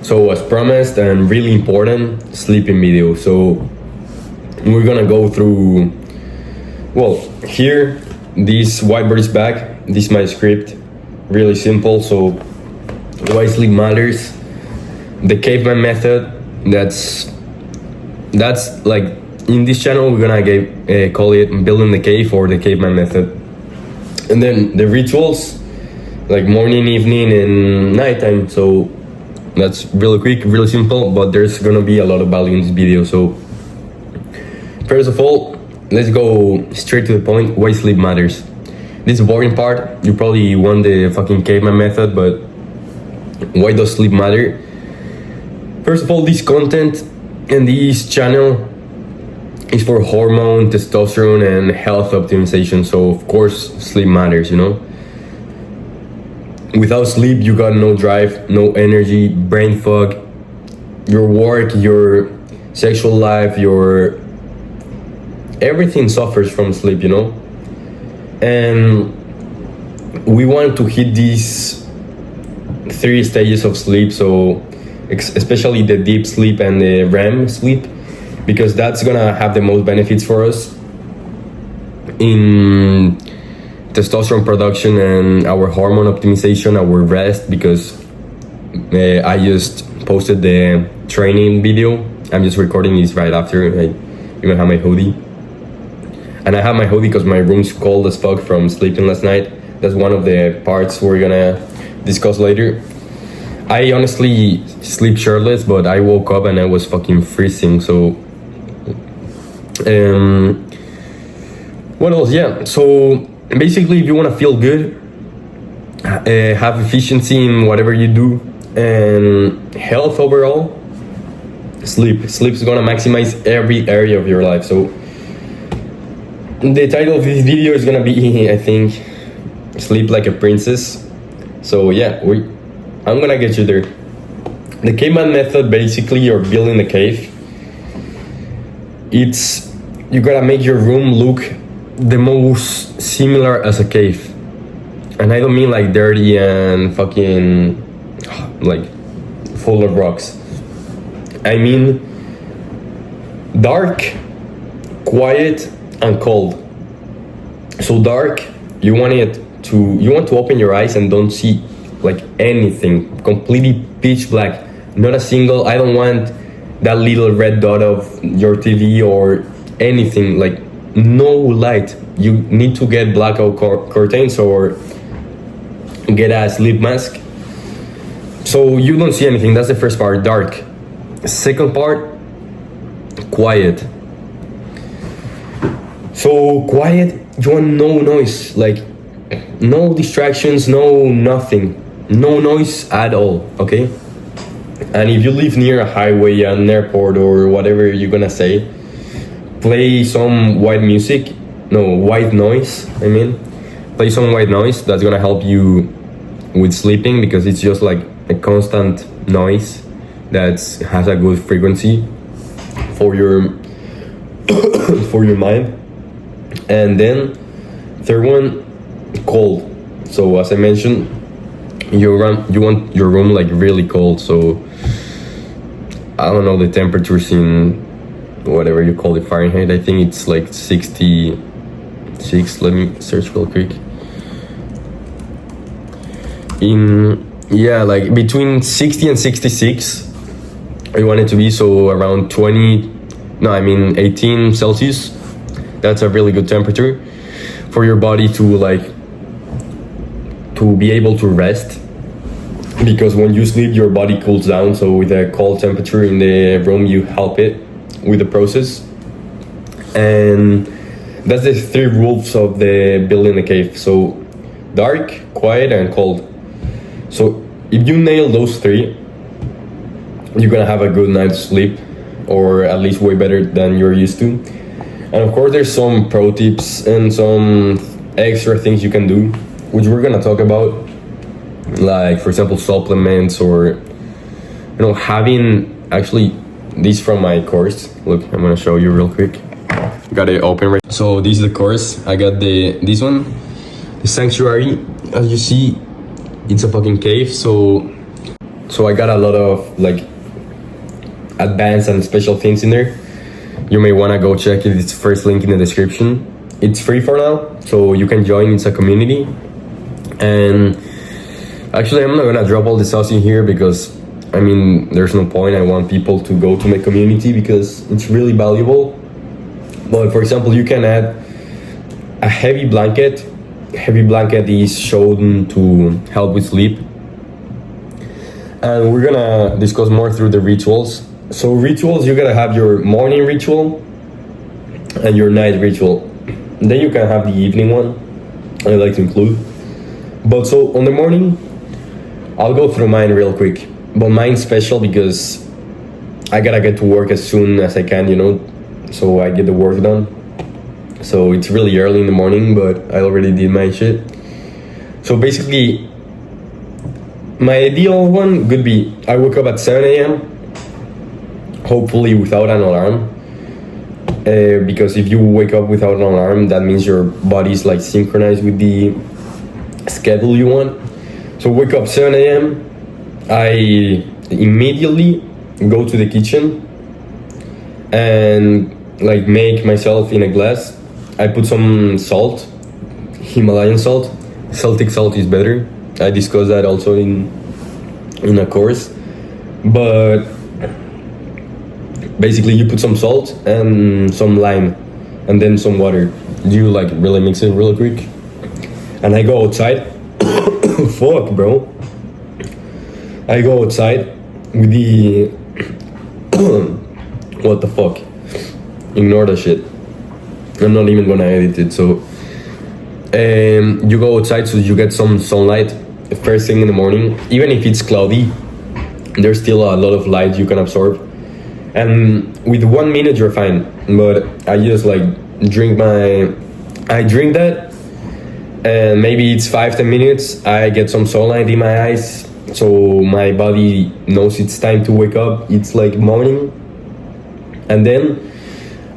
So as promised and really important, sleeping video. So we're gonna go through, well, here, this whiteboard is back. This is my script, really simple. So why sleep matters, the Caveman Method, that's like, in this channel we're gonna call it building the cave or the Caveman Method. And then the rituals, like morning, evening, and nighttime. So that's really quick, really simple, but there's gonna be a lot of value in this video. So first of all, let's go straight to the point. Why sleep matters. This is the boring part. You probably want the fucking Caveman Method, but why does sleep matter? First of all, this content and this channel is for hormone, testosterone, and health optimization. So of course, sleep matters, you know? Without sleep, you got no drive, no energy, brain fog, your work, your sexual life, your everything suffers from sleep, you know? And we want to hit these 3 stages of sleep, so especially the deep sleep and the REM sleep, because that's gonna have the most benefits for us in testosterone production and our hormone optimization, our rest, because I just posted the training video. I'm just recording this right after. I even have my hoodie. And I have my hoodie because my room's cold as fuck from sleeping last night. That's one of the parts we're gonna discuss later. I honestly sleep shirtless, but I woke up and I was fucking freezing. So what else? Yeah, so basically, if you want to feel good, have efficiency in whatever you do, and health overall, sleep is gonna maximize every area of your life. So the title of this video is gonna be, I think, sleep like a princess. So yeah, I'm gonna get you there. The Caveman Method, basically, you're building a cave. It's, you gotta make your room look the most similar as a cave. And I don't mean like dirty and fucking like full of rocks. I mean dark, quiet, and cold. So dark, you want to open your eyes and don't see like anything, completely pitch black, not a single, I don't want that little red dot of your TV or anything, like no light. You need to get blackout curtains or get a sleep mask so you don't see anything. That's the first part, dark. Second part, quiet. So quiet, you want no noise, like no distractions, no nothing, no noise at all, okay? And if you live near a highway, an airport, or whatever you're gonna say, play some white noise, play some white noise. That's gonna help you with sleeping, because it's just like a constant noise that has a good frequency for your for your mind. And then third one, cold. So as I mentioned, you want your room like really cold. So I don't know the temperatures in whatever you call it, Fahrenheit. I think it's like 66. Let me search real quick. Like between 60 and 66 I want it to be, so around 18 Celsius. That's a really good temperature for your body to be able to rest, because when you sleep your body cools down. So with a cold temperature in the room, you help it with the process. And that's the 3 rules of the building a cave. So dark, quiet, and cold. So if you nail those 3, you're gonna have a good night's sleep, or at least way better than you're used to. And of course there's some pro tips and some extra things you can do, which we're gonna talk about, like for example supplements, or having, actually, this from my course. Look, I'm gonna show you real quick. Got it open right. So this is the course. I got this one, the sanctuary. As you see, it's a fucking cave. So So I got a lot of like advanced and special things in there. You may want to go check it. It's first link in the description. It's free for now, so you can join. It's a community. And actually, I'm not gonna drop all the sauce in here because I mean there's no point. I want people to go to my community because it's really valuable. But for example, you can add a heavy blanket. Heavy blanket is shown to help with sleep. And we're gonna discuss more through the rituals. So rituals, you gotta have your morning ritual and your night ritual. And then you can have the evening one, I like to include. But so on the morning, I'll go through mine real quick. But mine's special because I gotta get to work as soon as I can, you know, so I get the work done. So it's really early in the morning, but I already did my shit. So basically, my ideal one could be I wake up at 7 a.m. hopefully without an alarm. Because if you wake up without an alarm, that means your body's like synchronized with the schedule you want. So wake up 7 a.m. I immediately go to the kitchen and like make myself in a glass. I put some salt, Himalayan salt. Celtic salt is better. I discussed that also in a course. But basically you put some salt and some lime and then some water. You like really mix it real quick. And I go outside. Fuck, bro. I go outside with the what the fuck? Ignore the shit. I'm not even gonna edit it. So you go outside so you get some sunlight first thing in the morning. Even if it's cloudy, there's still a lot of light you can absorb. And with 1 minute you're fine. But I just like drink that, and maybe it's 5-10 minutes. I get some sunlight in my eyes, so my body knows it's time to wake up. It's like morning, and then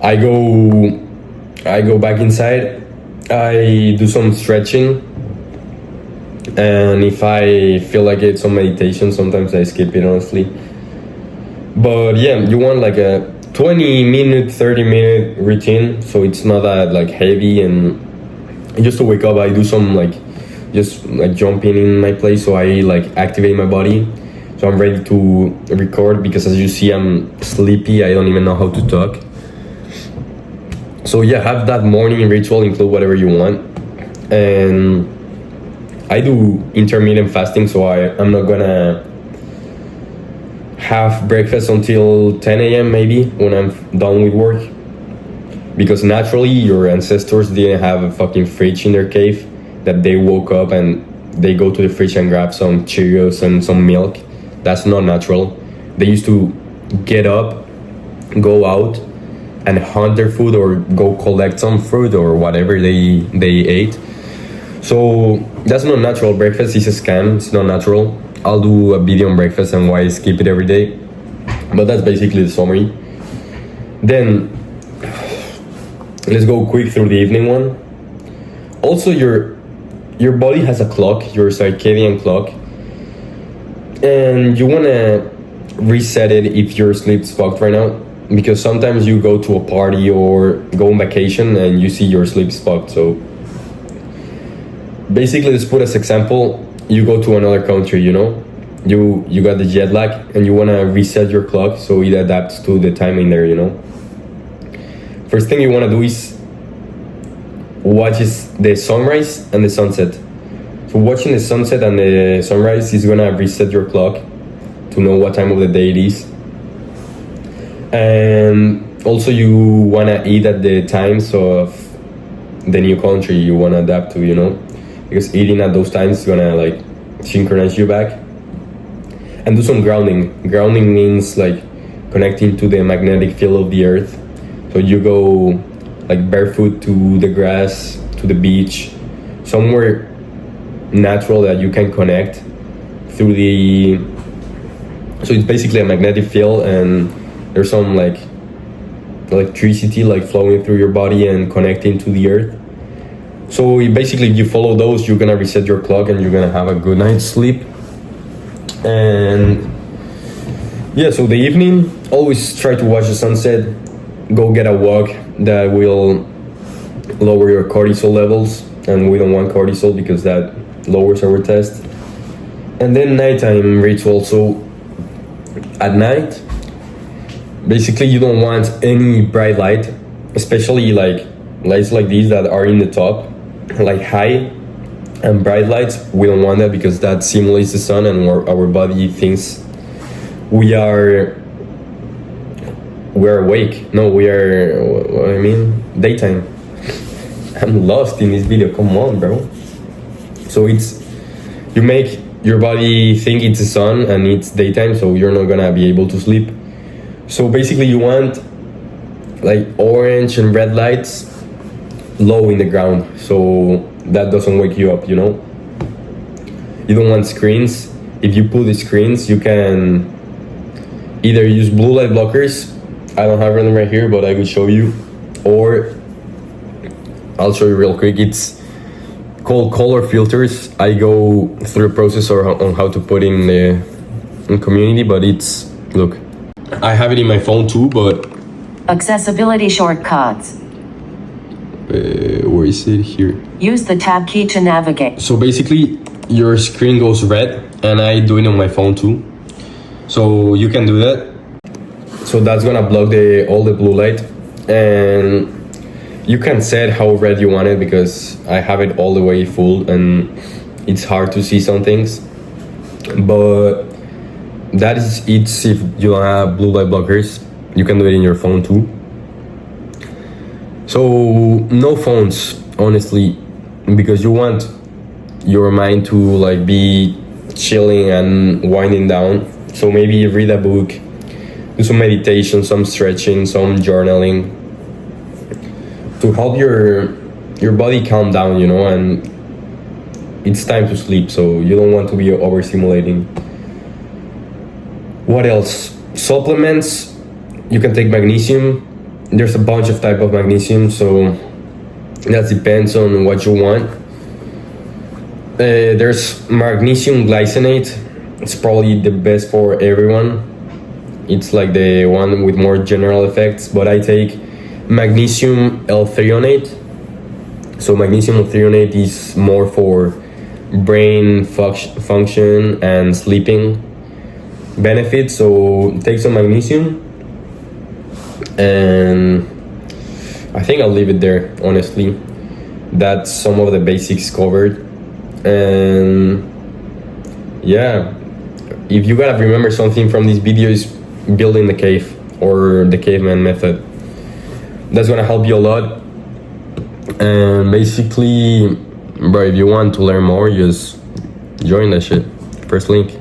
I go back inside. I do some stretching, and if I feel like it's some meditation, sometimes I skip it honestly. But yeah, you want like a 20-minute, 30-minute routine, so it's not that like heavy. And just to wake up, I do some like just like jumping in my place, so I like activate my body, so I'm ready to record. Because as you see, I'm sleepy. I don't even know how to talk. So yeah, have that morning ritual, include whatever you want. And I do intermittent fasting, so I'm not gonna have breakfast until 10 a.m. maybe when I'm done with work. Because naturally your ancestors didn't have a fucking fridge in their cave that they woke up and they go to the fridge and grab some Cheerios and some milk. That's not natural. They used to get up, go out and hunt their food or go collect some fruit or whatever they ate. So that's not natural. Breakfast is a scam. It's not natural. I'll do a video on breakfast and why I skip it every day. But that's basically the summary. Then let's go quick through the evening one. Also, your body has a clock, your circadian clock, and you wanna reset it if your sleep's fucked right now. Because sometimes you go to a party or go on vacation and you see your sleep's fucked. So basically, let's put as example, you go to another country, you know, you got the jet lag and you want to reset your clock so it adapts to the timing there, you know. First thing you want to do is watch the sunrise and the sunset. So watching the sunset and the sunrise is going to reset your clock to know what time of the day it is. And also you want to eat at the times of the new country you want to adapt to, you know. Because eating at those times is gonna like synchronize you back. And do some grounding. Grounding means like connecting to the magnetic field of the earth. So you go like barefoot to the grass, to the beach, somewhere natural that you can connect through the. So it's basically a magnetic field, and there's some like electricity like flowing through your body and connecting to the earth. So basically, if you follow those, you're gonna reset your clock and you're gonna have a good night's sleep. And yeah, so the evening, always try to watch the sunset, go get a walk. That will lower your cortisol levels, and we don't want cortisol because that lowers our test. And then nighttime ritual. So at night, basically you don't want any bright light, especially like lights like these that are in the top, like high and bright lights. We don't want that because that simulates the sun, and our body thinks we're awake. No, we are, what I mean, daytime. I'm lost in this video, come on, bro. So you make your body think it's the sun and it's daytime, so you're not gonna be able to sleep. So basically you want like orange and red lights low in the ground, so that doesn't wake you up, you know? You don't want screens. If you put the screens, you can either use blue light blockers. I don't have them right here, but I could show you. Or I'll show you real quick. It's called color filters. I go through a process on how to put in community, but it's, look, I have it in my phone too, but accessibility shortcuts. Where is it? Here. Use the tab key to navigate. So basically your screen goes red, and I do it on my phone too. So you can do that. So that's gonna block all the blue light, and you can set how red you want it because I have it all the way full and it's hard to see some things. But it's if you don't have blue light blockers. You can do it in your phone too. So no phones, honestly, because you want your mind to like be chilling and winding down. So maybe read a book, do some meditation, some stretching, some journaling to help your body calm down, you know, and it's time to sleep, so you don't want to be overstimulating. What else? Supplements. You can take magnesium. There's a bunch of type of magnesium, so that depends on what you want. There's magnesium glycinate. It's probably the best for everyone. It's like the one with more general effects, but I take magnesium L-threonate. So magnesium L-threonate is more for brain function and sleeping benefits. So take some magnesium, and I think I'll leave it there, honestly. That's some of the basics covered. And yeah, if you gotta remember something from this video, is building the cave or the caveman method. That's gonna help you a lot. And basically, bro, if you want to learn more, just join that shit. First link.